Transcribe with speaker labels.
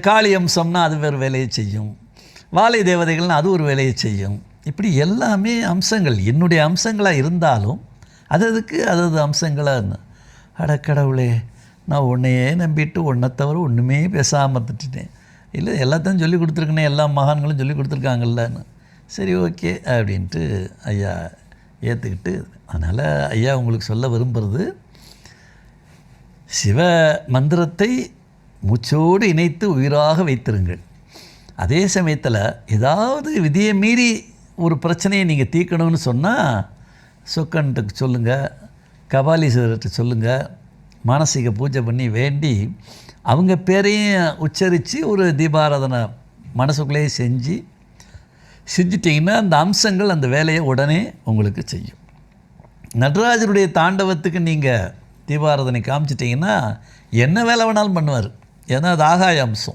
Speaker 1: காளி அம்சம்னா அது வேறு வேலையை செய்யும், வாழை தேவதைகள்னால் அது ஒரு வேலையை செய்யும். இப்படி எல்லாமே அம்சங்கள் என்னுடைய அம்சங்களாக இருந்தாலும் அதுக்கு அது அம்சங்களாக அடக்கடவுளே, நான் உன்னையே நம்பிட்டு உன்னை தவிர ஒன்றுமே பேசாமல் இருந்துட்டேன். இல்லை எல்லாத்தையும் சொல்லி கொடுத்துருக்கனே, எல்லா மகான்களும் சொல்லி கொடுத்துருக்காங்கல்லன்னு. சரி ஓகே அப்படின்ட்டு ஐயா ஏற்றுக்கிட்டு, அதனால் ஐயா உங்களுக்கு சொல்ல விரும்புகிறது, சிவ மந்திரத்தை மூச்சோடு இணைத்து உயிராக வைத்திருங்கள். அதே சமயத்தில் ஏதாவது விதியை மீறி ஒரு பிரச்சனையை நீங்கள் தீர்க்கணும்னு சொன்னால் சொக்கன்ட்டுக்கு சொல்லுங்கள், கபாலீஸ்வரர்கிட்ட சொல்லுங்கள், மானசீக பூஜை பண்ணி வேண்டி அவங்க பேரையும் உச்சரித்து ஒரு தீபாராதனை மனசுக்குள்ளேயே செஞ்சிட்டிங்கன்னா அந்த அம்சங்கள் அந்த வேலையை உடனே உங்களுக்கு செய்யும். நடராஜருடைய தாண்டவத்துக்கு நீங்கள் தீபாராதனை காமிச்சிட்டிங்கன்னா என்ன வேலை வேணாலும் பண்ணுவார். ஏன்னா அது ஆகாய அம்சம்.